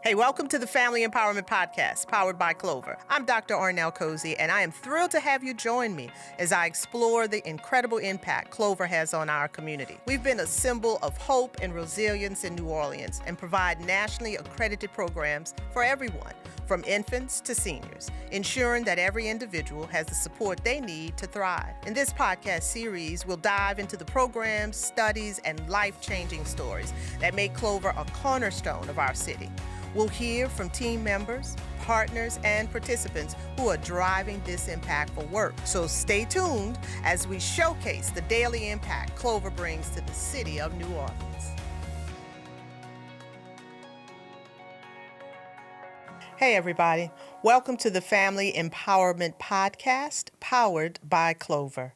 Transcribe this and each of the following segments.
Hey, welcome to the Family Empowerment Podcast, powered by Clover. I'm Dr. Arnel Cosey, and I am thrilled to have you join me as I explore the incredible impact Clover has on our community. We've been a symbol of hope and resilience in New Orleans and provide nationally accredited programs for everyone, from infants to seniors, ensuring that every individual has the support they need to thrive. In this podcast series, we'll dive into the programs, studies, and life-changing stories that make Clover a cornerstone of our city. We'll hear from team members, partners, and participants who are driving this impactful work. So stay tuned as we showcase the daily impact Clover brings to the city of New Orleans. Hey, everybody. Welcome to the Family Empowerment Podcast, powered by Clover.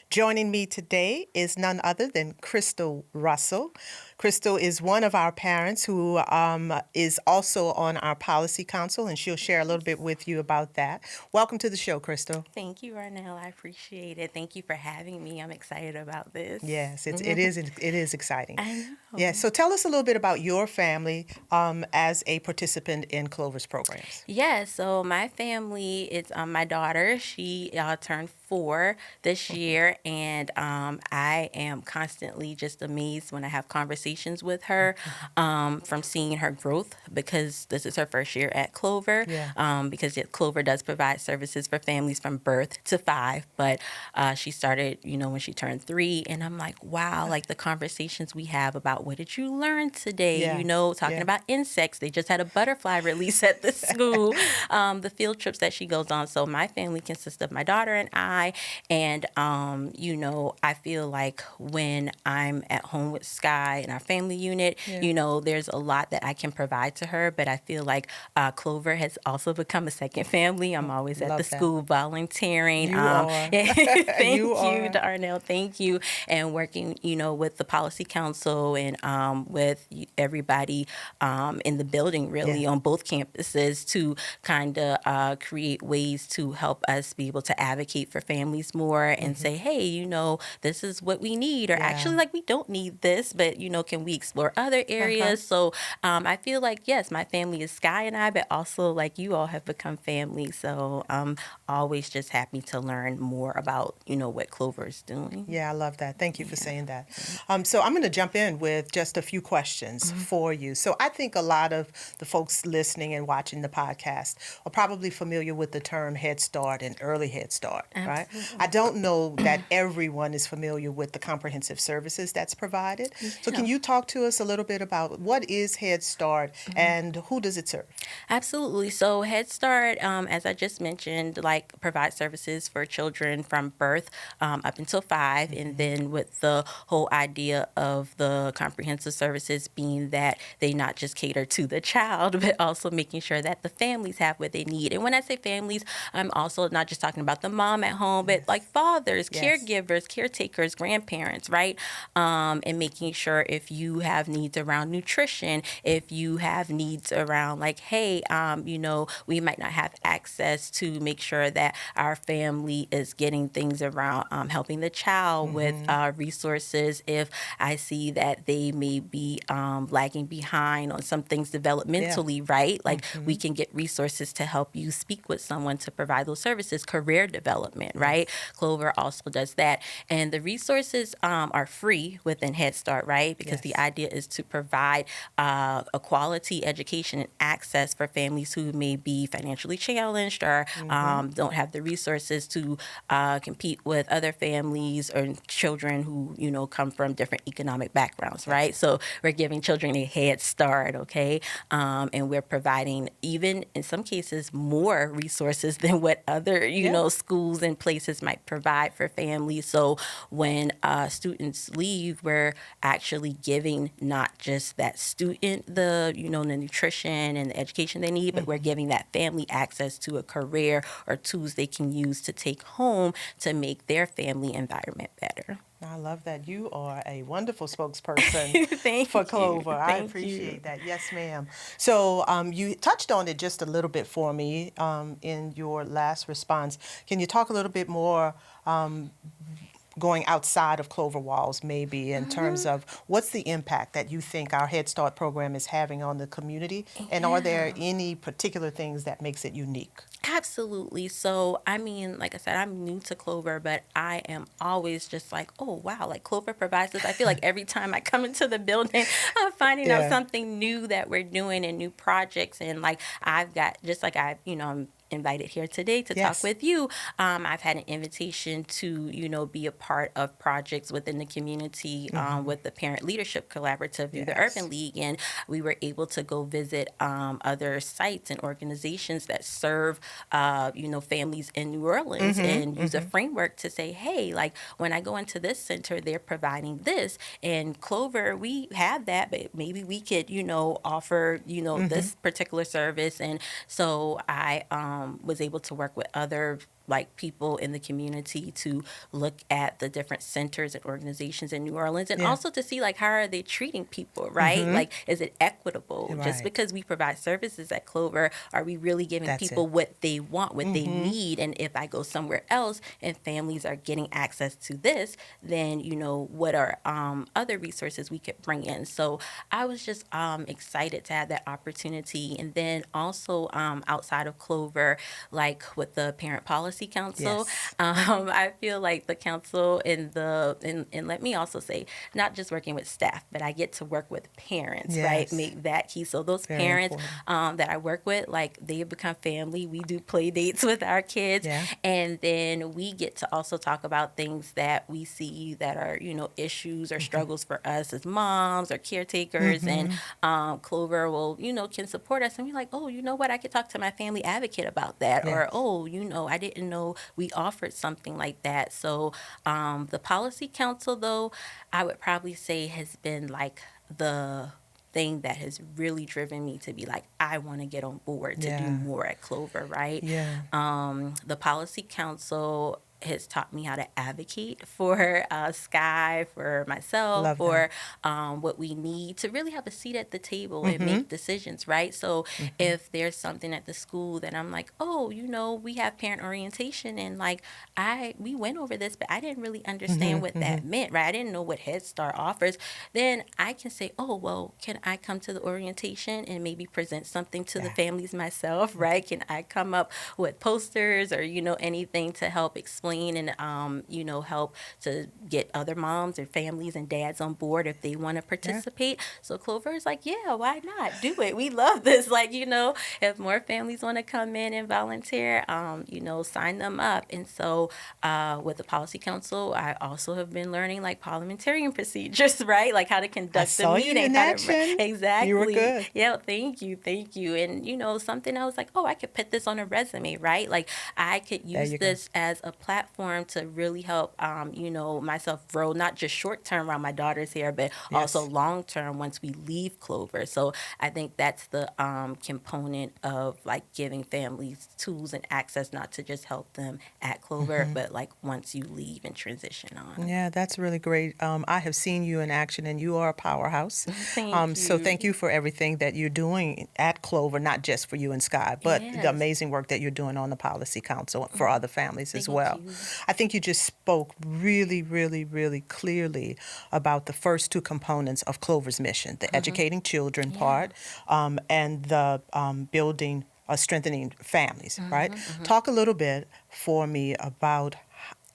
Joining me today is none other than Crystal Russell. Crystal is one of our parents who is also on our policy council, and she'll share a little bit with you about that. Welcome to the show, Crystal. Thank you, Arnel. I appreciate it. Thank you for having me. I'm excited about this. Yes, it is exciting. I know. Yeah, so tell us a little bit about your family as a participant in Clover's programs. Yeah, so my family, it's my daughter. She turned 4 this year, and I am constantly just amazed when I have conversations with her from seeing her growth, because this is her first year at Clover, because Clover does provide services for families from birth to 5, but she started, when she turned 3, and I'm like, wow, like the conversations we have about what did you learn today, talking about insects. They just had a butterfly release at the school, the field trips that she goes on. So my family consists of my daughter and I, and I feel like when I'm at home with Sky and our family unit, there's a lot that I can provide to her, but I feel like Clover has also become a second family. I'm always at the school volunteering. You are. Thank you, Arnel. Thank you. And working, with the policy council and with everybody in the building, really, on both campuses, to kind of create ways to help us be able to advocate for families more and say, hey, this is what we need, or actually, like, we don't need this, but, can we explore other areas? So I feel like, yes, my family is Sky and I, but also, like, you all have become family. So I'm always just happy to learn more about, what Clover is doing. Yeah, I love that. Thank you for saying that. So I'm going to jump in with just a few questions for you. So I think a lot of the folks listening and watching the podcast are probably familiar with the term Head Start and Early Head Start, right? I don't know that everyone is familiar with the comprehensive services that's provided. So can you talk to us a little bit about what is Head Start and who does it serve? Absolutely. So Head Start, as I just mentioned, provides services for children from birth up until 5, and then with the whole idea of the comprehensive services being that they not just cater to the child, but also making sure that the families have what they need. And when I say families, I'm also not just talking about the mom at home, but like fathers, caregivers, caretakers, grandparents, right? And making sure if you have needs around nutrition, if you have needs around like, hey, we might not have access to make sure that our family is getting things around helping the child with resources. If I see that they may be lagging behind on some things developmentally, right? Like we can get resources to help you speak with someone to provide those services, career development, right? Clover also does that. And the resources are free within Head Start, right? Because the idea is to provide a quality education and access for families who may be financially challenged or don't have the resources to compete with other families or children who, come from different economic backgrounds, right? So we're giving children a head start, okay? And we're providing, even in some cases, more resources than what other, schools and places might provide for families. So when students leave, we're actually giving not just that student the, the nutrition and the education they need, but we're giving that family access to a career or tools they can use to take home to make their family environment better. I love that. You are a wonderful spokesperson for Clover. I appreciate that. Yes, ma'am. So you touched on it just a little bit for me in your last response. Can you talk a little bit more going outside of Clover walls, maybe in terms of what's the impact that you think our Head Start program is having on the community, and are there any particular things that makes it unique? Absolutely. So, I mean, like I said, I'm new to Clover, but I am always just like, oh, wow, like Clover provides this. I feel like every time I come into the building, I'm finding out Yeah. something new that we're doing and new projects. And like, I've got, just like I'm invited here today to talk Yes. with you. I've had an invitation to, be a part of projects within the community with the Parent Leadership Collaborative through the Yes. Urban League. And we were able to go visit other sites and organizations that serve, families in New Orleans and use a framework to say, hey, like when I go into this center, they're providing this. And Clover, we have that, but maybe we could, offer, this particular service. And so I was able to work with other like people in the community to look at the different centers and organizations in New Orleans, and Yeah. also to see like how are they treating people, right? Like, is it equitable? Just Right. because we provide services at Clover, are we really giving That's people it. what they want, what they need? And if I go somewhere else and families are getting access to this, then what are other resources we could bring in? So I was just excited to have that opportunity, and then also outside of Clover, like with the Parent Policy Council, Yes. I feel like the council and let me also say, not just working with staff, but I get to work with parents, right? Yes. Make that key. So those Very parents important. that I work with, like they have become family. We do play dates with our kids, Yeah. and then we get to also talk about things that we see that are issues or struggles for us as moms or caretakers, and Clover will can support us, and we're like, oh, you know what, I could talk to my family advocate about that, or Yes. oh, I didn't know we offered something like that. So the policy council, though, I would probably say has been like the thing that has really driven me to be like, I want to get on board to do Yeah. more at Clover, right? Yeah. The policy council has taught me how to advocate for Sky, for myself, Love for what we need to really have a seat at the table and make decisions, right? So if there's something at the school that I'm like, oh, we have parent orientation, and like we went over this, but I didn't really understand what that meant, right? I didn't know what Head Start offers. Then I can say, oh, well, can I come to the orientation and maybe present something to the Yeah. families myself, right? Can I come up with posters or anything to help explain and help to get other moms or families and dads on board if they want to participate? So Clover is like, yeah, why not do it? We love this. Like, if more families want to come in and volunteer, sign them up. And so with the policy council, I also have been learning like parliamentarian procedures, right? Like how to conduct the saw you meeting. in action. Exactly. You were good. Yeah, thank you. And something I was like, oh, I could put this on a resume, right? Like I could There use you go. this as a platform to really help myself grow, not just short term while my daughter's here, but also Yes. long term once we leave Clover. So I think that's the component of like giving families tools and access, not to just help them at Clover, but like once you leave and transition on. Yeah, that's really great. I have seen you in action, and you are a powerhouse. Thank So you. thank you for everything that you're doing at Clover, not just for you and Sky, but the Yes. amazing work that you're doing on the Policy Council for other families as Thank well. you. I think you just spoke really, really, really clearly about the first two components of Clover's mission, the educating children part, and the building, strengthening families, right? Talk a little bit for me about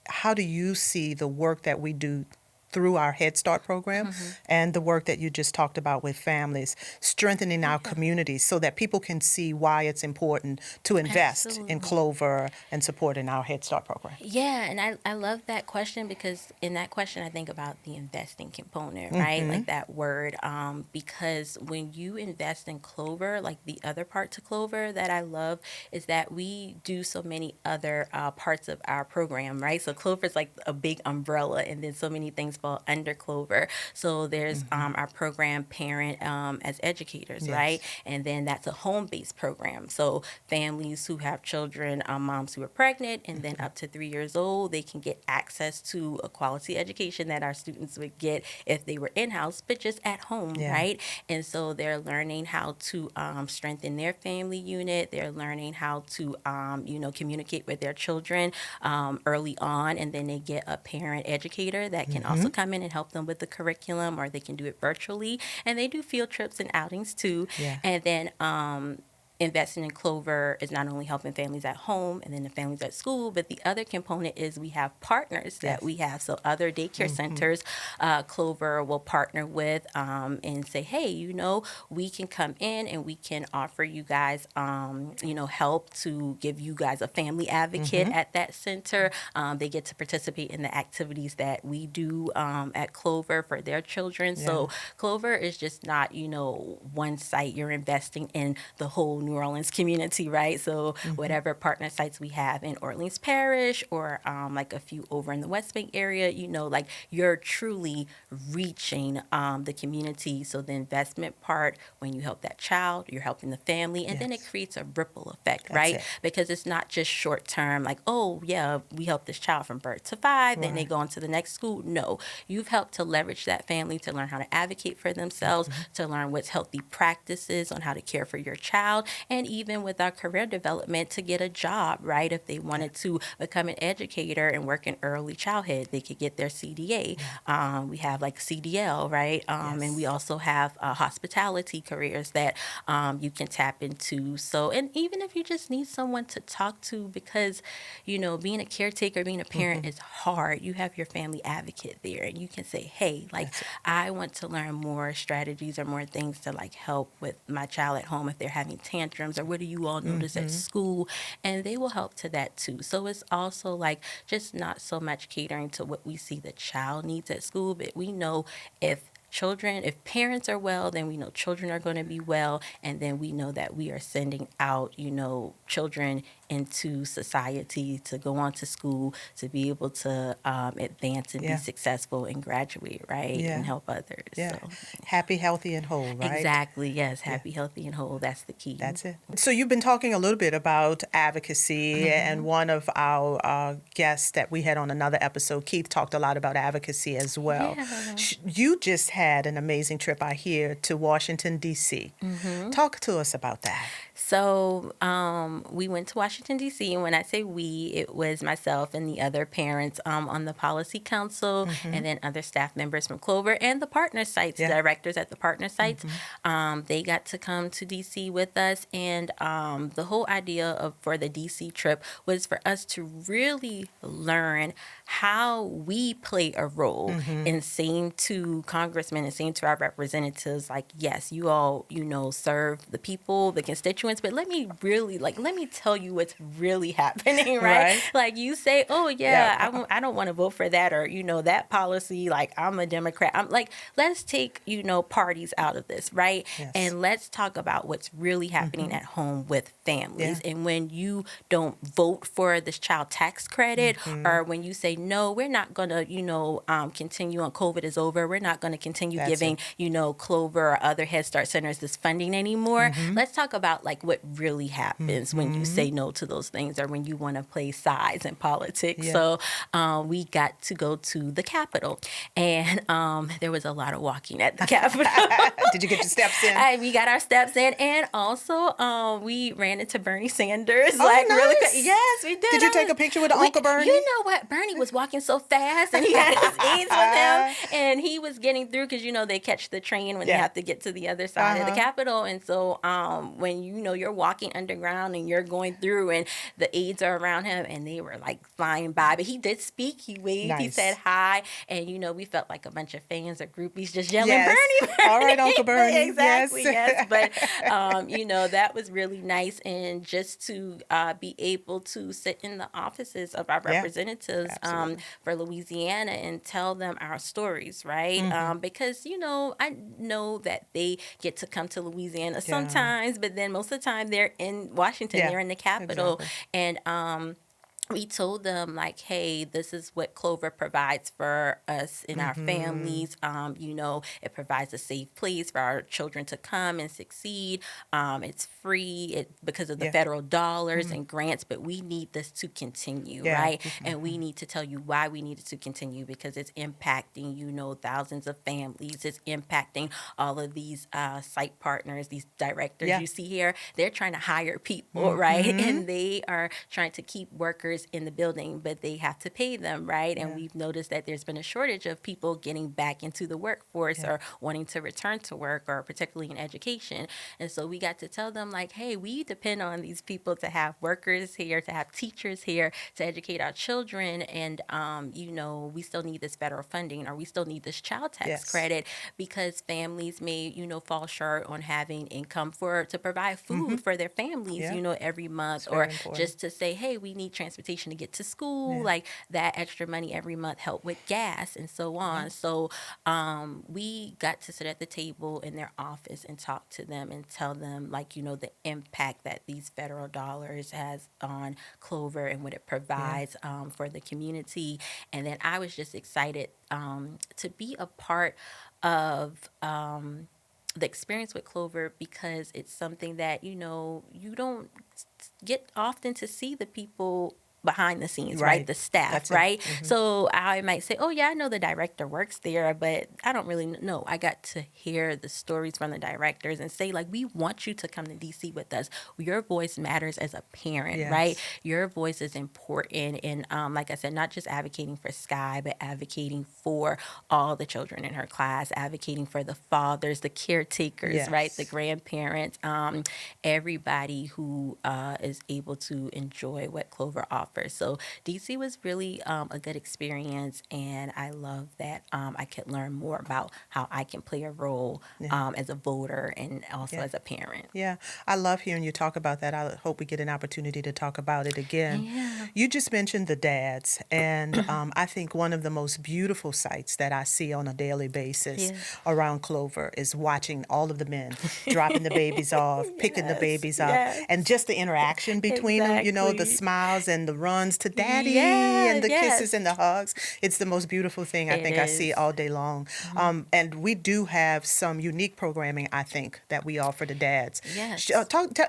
how do you see the work that we do through our Head Start program and the work that you just talked about with families, strengthening our communities so that people can see why it's important to invest in Absolutely. Clover and supporting our Head Start program. Yeah, and I love that question, because in that question I think about the investing component, right? Like that word, because when you invest in Clover, like the other part to Clover that I love is that we do so many other parts of our program, right? So Clover is like a big umbrella, and then so many things fall fall under Clover. So there's our program Parent as Educators, right? And then that's a home-based program. So families who have children, moms who are pregnant, and then up to 3 years old, they can get access to a quality education that our students would get if they were in-house, but just at home, right? And so they're learning how to strengthen their family unit. They're learning how to, communicate with their children early on, and then they get a parent educator that can also come in and help them with the curriculum, or they can do it virtually. And they do field trips and outings too. And then investing in Clover is not only helping families at home and then the families at school, but the other component is we have partners that we have. So other daycare centers, Clover will partner with and say, hey, we can come in and we can offer you guys, help to give you guys a family advocate at that center. They get to participate in the activities that we do at Clover for their children. So Clover is just not, one site. You're investing in the whole New Orleans community, right? So whatever partner sites we have in Orleans Parish or like a few over in the West Bank area, you're truly reaching the community. So the investment part, when you help that child, you're helping the family, and then it creates a ripple effect, right? Because it's not just short term, like, oh yeah, we help this child from birth to 5, then they go on to the next school. No, you've helped to leverage that family to learn how to advocate for themselves, to learn what's healthy practices on how to care for your child, and even with our career development to get a job, right? If they wanted to become an educator and work in early childhood, they could get their CDA. We have like CDL, right? And we also have hospitality careers that you can tap into. So, and even if you just need someone to talk to, because, being a caretaker, being a parent is hard. You have your family advocate there, and you can say, hey, like, I want to learn more strategies or more things to like help with my child at home if they're having tantrums, or what do you all notice at school? And they will help to that too. So it's also like just not so much catering to what we see the child needs at school, but we know if parents are well, then we know children are going to be well, and then we know that we are sending out, children into society to go on to school to be able to advance and be successful and graduate, right? And help others. So. Happy, healthy, and whole, right? Exactly, yes. Happy, healthy, and whole. That's the key. That's it. So you've been talking a little bit about advocacy, and one of our guests that we had on another episode, Keith, talked a lot about advocacy as well. You just had an amazing trip, I hear, to Washington, D.C. Talk to us about that. So we went to Washington, D.C., and when I say we, it was myself and the other parents on the Policy Council, and then other staff members from Clover and the partner sites, directors at the partner sites. They got to come to D.C. with us, and the whole idea for the D.C. trip was for us to really learn how we play a role in saying to congressmen and saying to our representatives, like, yes, you all, serve the people, the constituents, but let me tell you what's really happening, right? Like you say, oh I don't want to vote for that, or that policy, like I'm a Democrat. I'm like, let's take parties out of this, right? And let's talk about what's really happening at home with families. And when you don't vote for this child tax credit, or when you say no, we're not going to continue on, COVID is over, we're not going to continue giving Clover or other Head Start centers this funding anymore. Let's talk about like what really happens when you say no to those things, or when you want to play sides in politics. So we got to go to the Capitol, and there was a lot of walking at the Capitol. Did you get your steps in? We got our steps in, and also we ran into Bernie Sanders. Nice. Really quick. Yes, we did. Did you take a picture with Uncle Bernie? You know what? Bernie was walking so fast, and he had his aides with him, and he was getting through because they catch the train when they have to get to the other side of the Capitol. And so when you're walking underground and you're going through, and the aides are around him, and they were like flying by, but he did speak. He waved. He said hi, and we felt like a bunch of fans or groupies just yelling, Bernie, Bernie. All right, Uncle Bernie. Exactly. Yes. But that was really nice, and just to be able to sit in the offices of our representatives for Louisiana and tell them our stories, right? Because I know that they get to come to Louisiana sometimes, but then most of the time they're in Washington, they're in the Capitol, and we told them like, hey, this is what Clover provides for us in our families. It provides a safe place for our children to come and succeed. It's free because of the Yeah. federal dollars and grants, but we need this to continue, Yeah. right? And we need to tell you why we need it to continue, because it's impacting, thousands of families. It's impacting all of these site partners, these directors Yeah. you see here. They're trying to hire people, right? And they are trying to keep workers in the building, but they have to pay them, right? And we've noticed that there's been a shortage of people getting back into the workforce or wanting to return to work, or particularly in education. And so we got to tell them like, hey, we depend on these people to have workers here, to have teachers here, to educate our children. And, we still need this federal funding, or we still need this child tax credit, because families may, fall short on having income to provide food for their families, every month, or just to say, hey, we need transportation to get to school, like that extra money every month help with gas and so on. So we got to sit at the table in their office and talk to them and tell them like, the impact that these federal dollars has on Clover and what it provides for the community. And then I was just excited to be a part of the experience with Clover, because it's something that, you don't get often to see the people behind the scenes, right? The staff, That's right? So I might say, oh yeah, I know the director works there, but I don't really know. I got to hear the stories from the directors and say like, we want you to come to DC with us. Your voice matters as a parent, right? Your voice is important. And like I said, not just advocating for Sky, but advocating for all the children in her class, advocating for the fathers, the caretakers, right? The grandparents, everybody who is able to enjoy what Clover offers. So DC was really a good experience, and I love that I could learn more about how I can play a role as a voter and also as a parent. Yeah, I love hearing you talk about that. I hope we get an opportunity to talk about it again. Yeah. You just mentioned the dads, and I think one of the most beautiful sights that I see on a daily basis around Clover is watching all of the men dropping the babies off, picking the babies up, and just the interaction between them, the smiles and the runs to daddy and the kisses and the hugs. It's the most beautiful thing I think I see all day long. And we do have some unique programming, I think, that we offer to dads. Yes.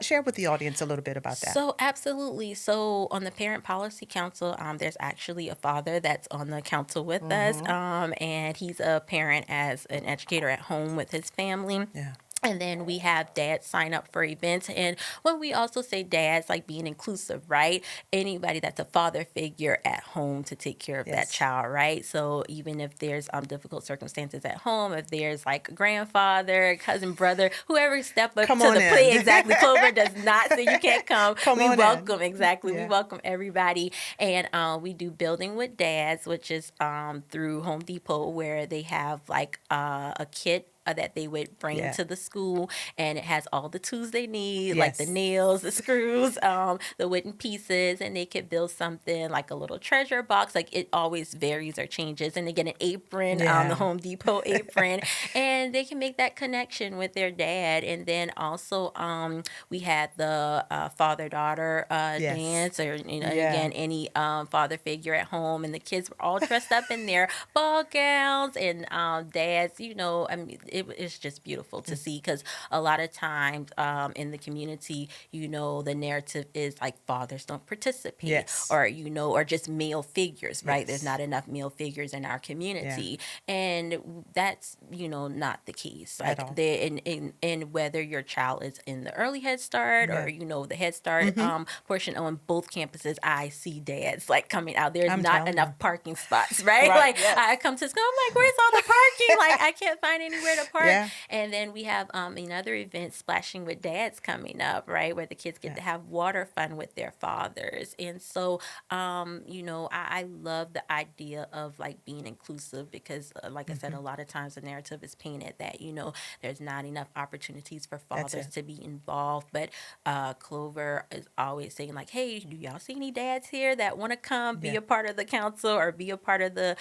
Share with the audience a little bit about that. So absolutely. So on the Parent Policy Council, there's actually a father that's on the council with us, and he's a parent as an educator at home with his family. Yeah. And then we have dads sign up for events. And when we also say dads, like being inclusive, right? Anybody that's a father figure at home to take care of that child, right? So even if there's difficult circumstances at home, if there's like a grandfather, cousin, brother, whoever step up to the plate, exactly. Clover does not say you can't come. We welcome, exactly. We welcome everybody. And we do Building with Dads, which is through Home Depot, where they have like a kit that they would bring to the school, and it has all the tools they need, like the nails, the screws, the wooden pieces, and they could build something like a little treasure box. Like it always varies or changes, and they get an apron, the Home Depot apron, and they can make that connection with their dad. And then also we had the father-daughter dance, or again any father figure at home, and the kids were all dressed up in their ball gowns, and dads, I mean, it's just beautiful to see, because a lot of times in the community, the narrative is like fathers don't participate, or or just male figures, right? There's not enough male figures in our community, and that's not the case. Like in whether your child is in the early Head Start or the Head Start portion on both campuses, I see dads like coming out. There's not enough parking spots, right? I come to school, I'm like, where's all the parking? Like I can't find anywhere to park. And then we have another event, Splashing with Dads, coming up, right, where the kids get to have water fun with their fathers. And so I love the idea of like being inclusive, because like I said, a lot of times the narrative is painted that there's not enough opportunities for fathers to be involved. But Clover is always saying like, hey, do y'all see any dads here that want to come be a part of the council or be a part of the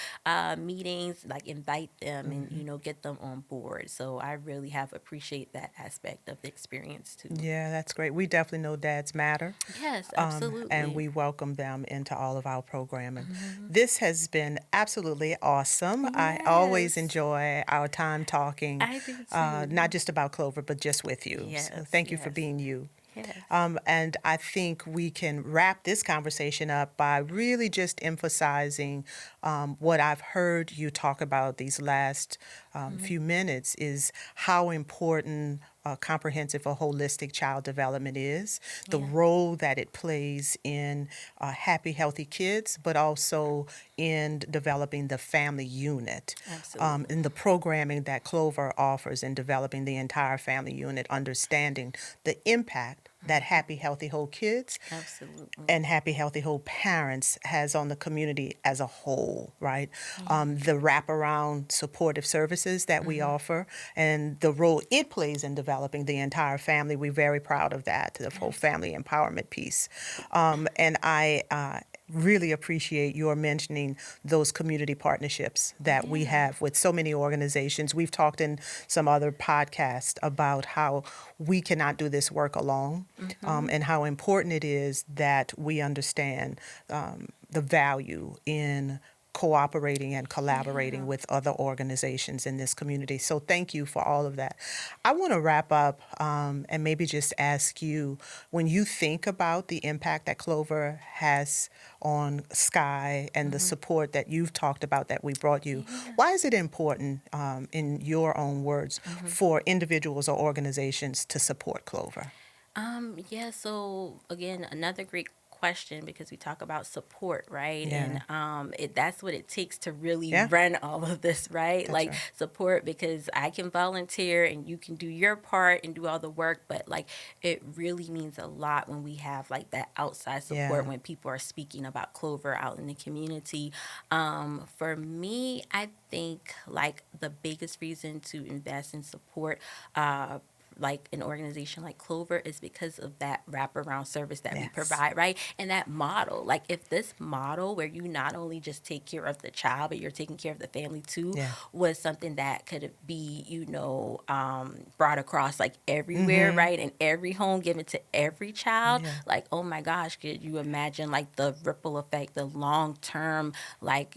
meetings? Like invite them and get them on board. forward. So I really have appreciate that aspect of the experience too. Yeah, that's great. We definitely know dads matter. Yes, And absolutely. we welcome them into all of our programming. Mhm. This has been absolutely awesome. I always Yes, enjoy our time talking, I do too. not just about Clover, but just with you. So Yes, thank you for yes, being you. yes. And I think we can wrap this conversation up by really just emphasizing what I've heard you talk about these last few minutes is how important comprehensive or holistic child development is, the Yeah, role that it plays in happy, healthy kids, but also in developing the family unit, absolutely. in the programming that Clover offers in developing the entire family unit, understanding the impact that happy, healthy, whole kids Absolutely. and happy, healthy, whole parents has on the community as a whole, right? Yeah. The wraparound supportive services that we Mhm. offer and the role it plays in developing the entire family. We're very proud of that, the whole family Absolutely. empowerment piece. And I really appreciate your mentioning those community partnerships that we Yeah. have with so many organizations. We've talked in some other podcasts about how we cannot do this work alone, Mhm. and how important it is that we understand the value in cooperating and collaborating Yeah. with other organizations in this community. So thank you for all of that. I want to wrap up and maybe just ask you, when you think about the impact that Clover has on Sky and the Mhm. support that you've talked about that we brought you, Yeah. why is it important, in your own words, Mhm. for individuals or organizations to support Clover? Yeah, so again, another great question because we talk about support, right? Yeah, And that's what it takes to really yeah, run all of this, right? that's Like right. support because I can volunteer and you can do your part and do all the work, but like it really means a lot when we have like that outside support Yeah, when people are speaking about Clover out in the community. For me, I think like the biggest reason to invest in support like an organization like Clover is because of that wraparound service that we yes, provide, right? And that model, like if this model where you not only just take care of the child, but you're taking care of the family too, yeah. was something that could be, brought across like everywhere, Mm-hmm. right? In every home, given to every child. Yeah, Like, oh my gosh, could you imagine like the ripple effect, the long term, like,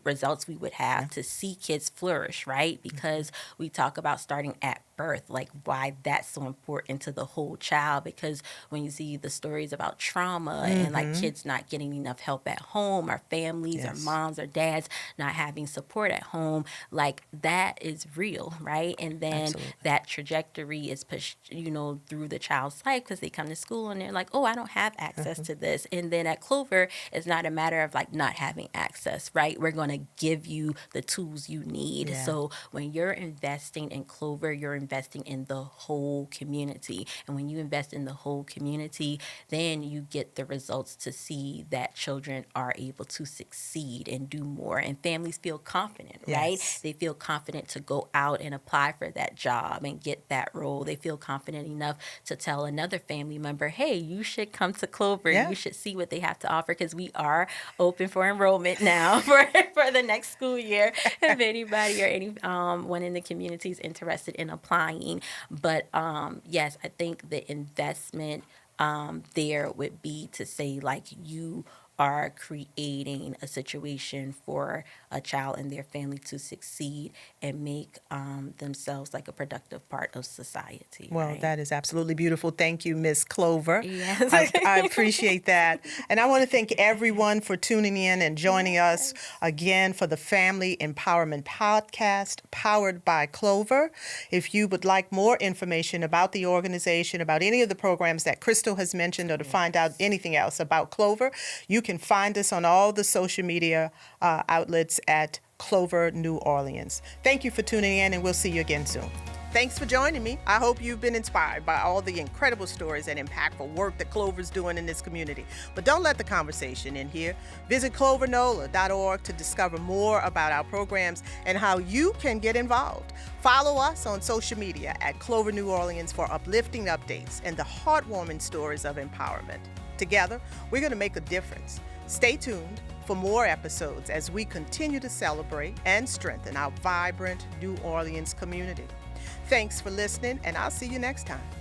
results we would yeah. have to see kids flourish, right? Because we talk about starting at birth, like why that's so important to the whole child. Because when you see the stories about trauma and like Mm-hmm. kids not getting enough help at home, our families, our Yes, moms, or dads not having support at home, like that is real, right? And then absolutely. that trajectory is pushed, through the child's life because they come to school and they're like, oh, I don't have access Uh-huh. to this. And then at Clover, it's not a matter of like not having access, right? We're going to give you the tools you need. Yeah, So when you're investing in Clover, you're investing in the whole community. And when you invest in the whole community, then you get the results to see that children are able to succeed and do more. And families feel confident, right? yes. They feel confident to go out and apply for that job and get that role. They feel confident enough to tell another family member, hey, you should come to Clover. Yeah, You should see what they have to offer because we are open for enrollment now for the next school year. If anybody or any one in the community is interested in applying. But yes, I think the investment there would be to say like you are creating a situation for a child and their family to succeed and make themselves like a productive part of society, well, right? that is absolutely beautiful. Thank you, Miss Clover. Yes. I appreciate that. And I want to thank everyone for tuning in and joining us Yes. again for the Family Empowerment Podcast powered by Clover. If you would like more information about the organization, about any of the programs that Crystal has mentioned, or to find out Yes. anything else about Clover, you can find us on all the social media outlets at Clover New Orleans. Thank you for tuning in, and we'll see you again soon. Thanks for joining me. I hope you've been inspired by all the incredible stories and impactful work that Clover's doing in this community. But don't let the conversation end here. Visit clovernola.org to discover more about our programs and how you can get involved. Follow us on social media at Clover New Orleans for uplifting updates and the heartwarming stories of empowerment. Together, we're going to make a difference. Stay tuned. for more episodes as we continue to celebrate and strengthen our vibrant New Orleans community. Thanks for listening, and I'll see you next time.